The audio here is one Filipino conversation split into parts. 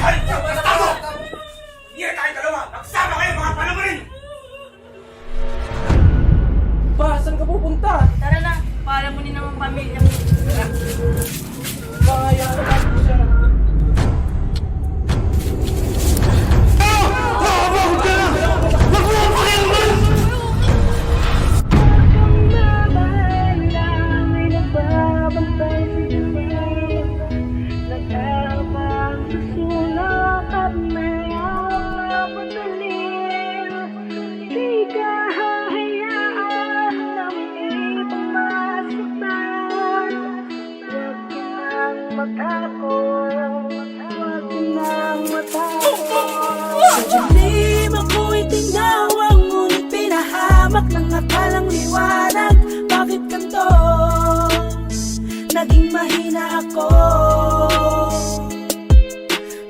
Hindi na tayong dalawa! Nagsama kayo mga palamunin! Ba, saan ka pupunta? Tara na, para mo din naman pamilya mo. Kaya naman siya. Sa dilim ako'y tinawag, ngunit pinahamak ng akalang liwanag. Bakit ganito? Naging mahina ako.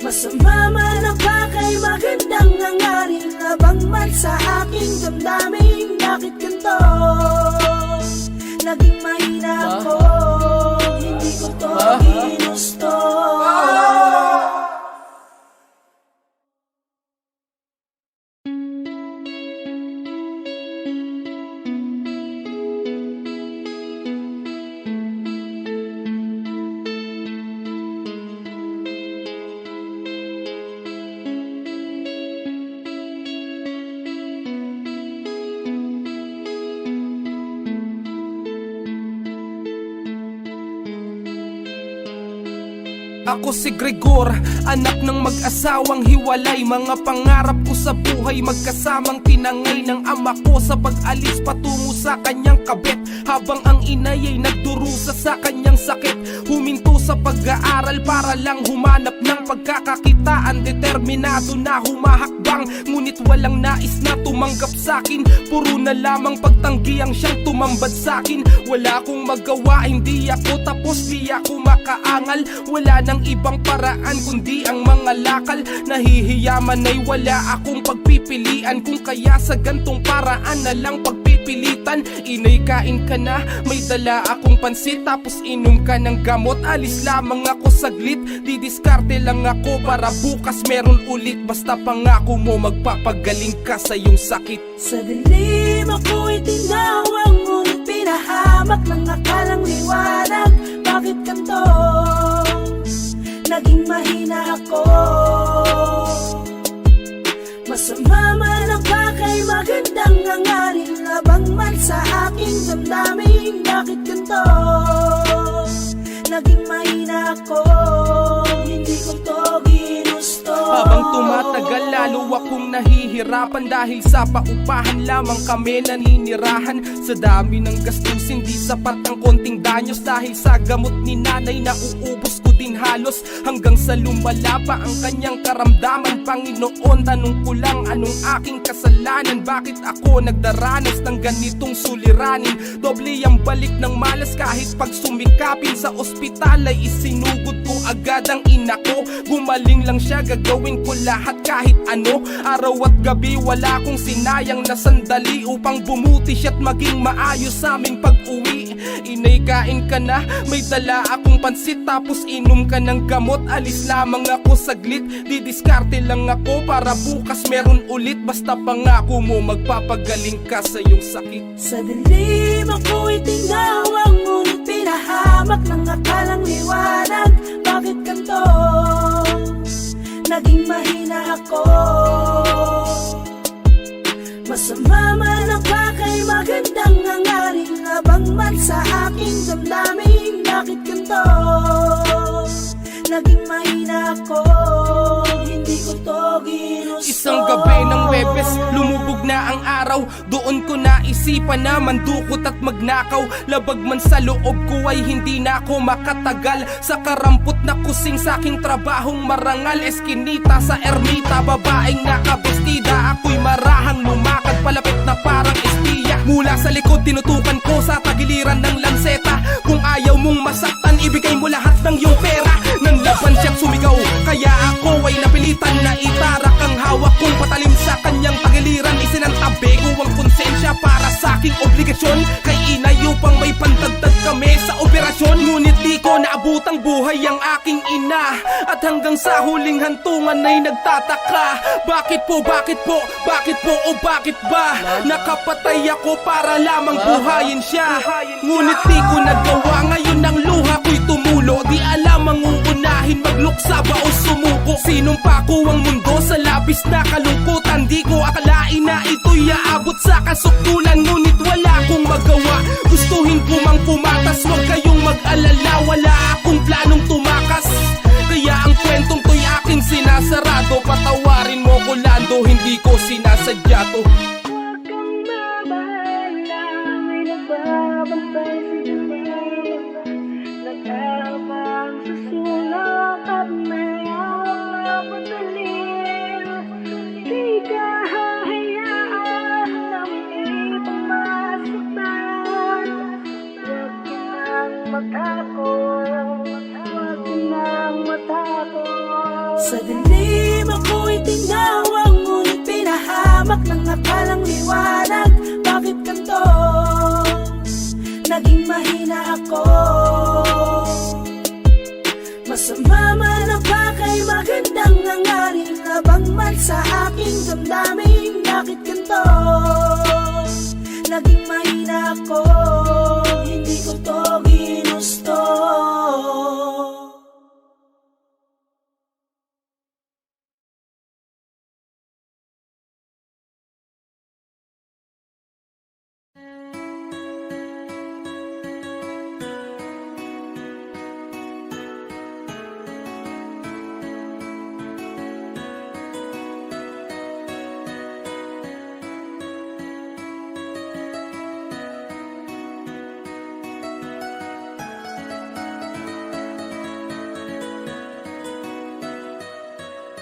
Masama man ang pakay, magandang nangarin. Labang man sa aking damdamin. Bakit ganito? Naging mahina ako. Hindi ko to ginusto. Ako si Gregor, anak ng mag-asawang hiwalay. Mga pangarap ko sa buhay, magkasamang tinangay ng ama ko sa pag-alis patungo sa kanyang kabit. Habang ang inay ay nagdurusa sa kanyang sakit, huminto sa pag-aaral para lang humanap ng pagkakakitaan. Determinado na humahakbang, ngunit walang nais na tumanggap sa'kin. Puro na lamang pagtanggi ang siyang tumambad sa'kin. Wala akong magawa, hindi ako tapos, di ako makaangal. Wala nang ibang paraan kundi ang mga lakal. Nahihiyaman ay wala akong pagpipilian, kung kaya sa gantong paraan na lang pagpipilitan. Inay, kain ka na, may dala akong pansit, tapos inom ka ng gamot. Alis lamang ako saglit, didiskarte lang ako para bukas meron ulit. Basta pangako mo magpapagaling ka sa iyong sakit. Sa dilim ako'y tinawag, ngunit pinahamak ng akalang liwanag. Bakit ganito? Naging mahina ako. Masama man ang pakay, magandang nangarin. Labang man sa aking damdamin. Bakit ganito? Naging mahina ako. Hindi ko to ginusto. Habang tumatagal, lalo akong nahihirapan, dahil sa paupahan lamang kami naninirahan. Sa dami ng gastusin, di sapat ang konting danyos. Dahil sa gamot ni nanay, nauubos ko din halos. Hanggang sa lumala pa ang kanyang karamdaman. Panginoon, tanong ko lang, anong aking kasalanan? Bakit ako nagdaranas ng ganitong suliranin? Doble ang balik ng malas, kahit pag sumikapin sa ospital ay isinugod ko agad ang ina ko. Gumaling lang siya, gagawin ko lahat kahit ano. Araw at gabi wala akong sinayang na sandali upang bumuti siya't maging maayos sa aming pag-uwi. Inay, kain ka na, may dala akong pansit, tapos inom ka ng gamot. Alis lamang ako saglit, didiskarte lang ako para bukas meron ulit. Basta pangako mo magpapagaling ka sa iyong sakit. Sa dilim ako'y tinawag, ngunit pinahamak ng akalang liwanag. Bakit ganito? Naging mahina ako. Masama man ang pakay, magandang nangarin. Labang man sa aking damdamin. Bakit ganito? Naging mahina ako. Hindi ko to ginusto. Isang gabi ng Webes, lumubog na ang araw. Doon ko naisipan na mandukot at magnakaw. Labag man sa loob ko ay hindi na ako makatagal. Sa karampot na kusing sa aking trabahong marangal. Eskinita sa ermita, babaeng nakabestida. Ako'y marahang lumakad, palapit na parang espiya. Mula sa likod tinutukan ko sa tagiliran ng lanseta. Kung ayaw mong masaktan, ibigay mo lahat ng iyong pera. Nanlaban siya at sumigaw. Kaya ako ay napilitan na itarak ang hawak kong patalim sa kanyang tagiliran. Isinantabi ko ang konsensya para sa aking obligasyon. Kay inay upang may pandagdag kami sa operasyon. Ngunit di ko naabutang buhay ang aking ina, at hanggang sa huling hantungan ay nagtataka. Bakit po, bakit po, bakit po o bakit ba nakapatay ako para lamang buhayin siya? Ngunit di ko nagawa, ngayon ang luha ko'y tumulo. Di alam ang uunahin, magluksa ba o sumuko. Sinumpa ko ang mundo sa labis na kalungkutan. Di ko akalain na ito'y aabot sa kasukdulan. Ngunit wala akong magawa, gustuhin ko mang pumatas. Huwag kayong mag-alala, wala akong planong tumakas. Kaya ang kwentong to'y aking sinasarado. Patawarin mo ko Lando, hindi ko sinasadya to. Huwag kang mabahala, may nagbabantay sa'yo. Nag-aabang sa sulok at may hawak na pagdalim. Di ka hahayaan na may pamasaktan. Huwag ka nang matakot, huwag ka nang matakot. Sa dilim ako'y tinawag, ngunit pinahamak ng akalang liwanag. Bakit ganito? Naging mahina ako. Masama man ang pakay, magandang nangaring labang man sa aking damdamin. Bakit ganito? Naging mahina ako. Hindi ko to ginusto.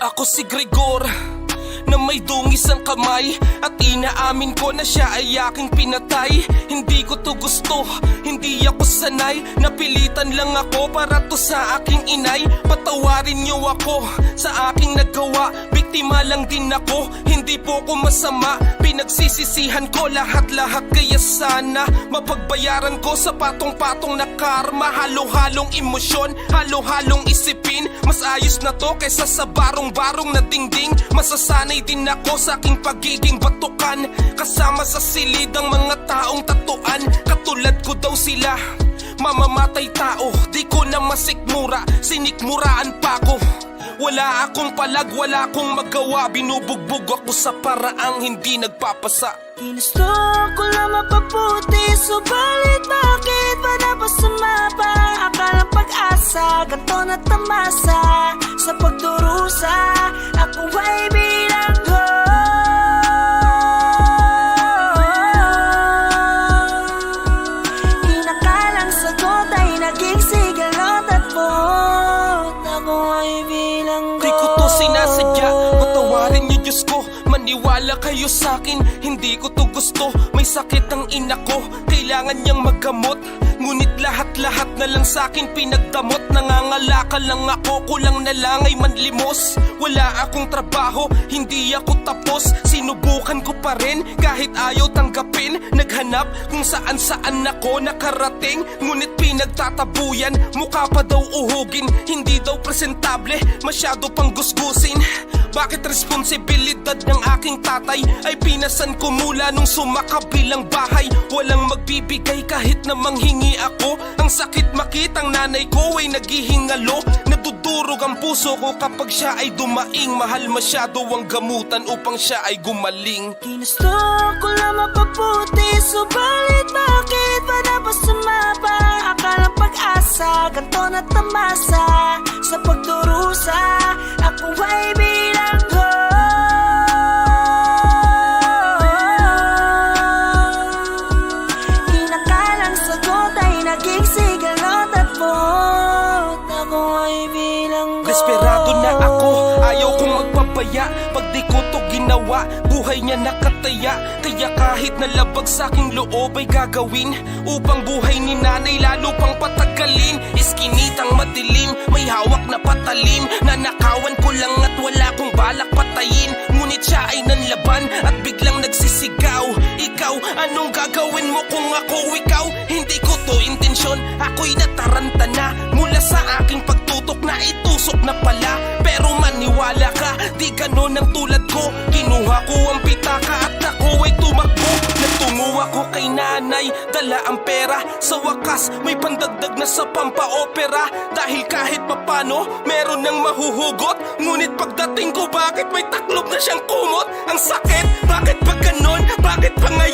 Ako si Gregor, na may dungis ang kamay, at inaamin ko na siya ay aking pinatay. Hindi ko to gusto, hindi ako sanay. Napilitan lang ako para to sa aking inay. Patawarin niyo ako sa aking nagawa. Biktima lang din ako, hindi po ko masama. Pinagsisisihan ko lahat-lahat, kaya sana mapagbayaran ko sa patong-patong na karma. Halo-halong emosyon, halo-halong isipin. Mas ayos na to kaysa sa barong-barong na dingding. Masasanay din ako sa aking pagiging batukan, kasama sa silid ang mga taong tatuan. Katulad ko daw sila, mamamatay tao. Di ko na masikmura, sinikmuraan pa ako. Wala akong palag, wala akong magawa. Binubugbog ako sa paraang hindi nagpapasa. Ginusto ko lang mapabuti, subalit bakit ba napasama pa? Akalang pag-asa, ganto na tamasa. Sa pagdurusa, ako ay bilanggo. Inakalang sagot ay naging sigalot at bot. Ako ay bilanggo. Di ko to sinasadya, patawarin niyo Diyos ko. Maniwala kayo sa'kin, hindi ko to gusto. May sakit ang ina ko, kailangan niyang maggamot. Ngunit lahat-lahat na lang sa'kin pinagdamot. Nangangalakal lang ako, kulang na lang ay manlimos. Wala akong trabaho, hindi ako tapos. Sinubukan ko pa rin, kahit ayaw tanggapin. Naghanap kung saan-saan ako nakarating. Ngunit pinagtatabuyan, mukha pa daw uhugin. Hindi daw presentable, masyado pang gusgusin. Bakit responsibilidad ng aking tatay ay pinasan ko mula nung sumakabilang bahay? Walang magbibigay kahit na manghingi ako. Ang sakit makitang nanay ko ay naghihingalo. Nadudurog ang puso ko kapag siya ay dumaing. Mahal masyado ang gamutan upang siya ay gumaling. Ginusto ko lang mapabuti, subalit bakit ba napasama pa? Akalang pag-asa, ganto na tamasa. Sa pagdurusa, ako ay bilanggo. Inakalang sagot ay naging sigalot at bot. Ako ay bilanggo. Desperado na ako, ayaw kong magpapalagay. pabaya. Pag di ko to ginawa, buhay niya nakataya. Kaya kahit nalabag sa aking loob ay gagawin, upang buhay ni nanay lalo pang patagalin. Iskinitang madilim, may hawak na patalim, nanakawan ko lang at wala kong balak patayin. Ngunit siya ay nanlaban at biglang nagsisigaw. Ikaw, anong gagawin mo kung ako ikaw? Hindi ko to intensyon, ako'y nataranta na mula sa aking pagtutok na itusok na pala. Pero maniwala ka, di ganon ang tulad ko. Kinuha ko ang pitaka at ako ay tumakbo. Nagtungo ako kay nanay, dala ang pera. Sa wakas, may pandagdag na sa pampaopera. Dahil kahit papano, meron nang mahuhugot. Ngunit pagdating ko, bakit may taklob na siyang kumot? Ang sakit, bakit pa ganon? Bakit pa ngayon?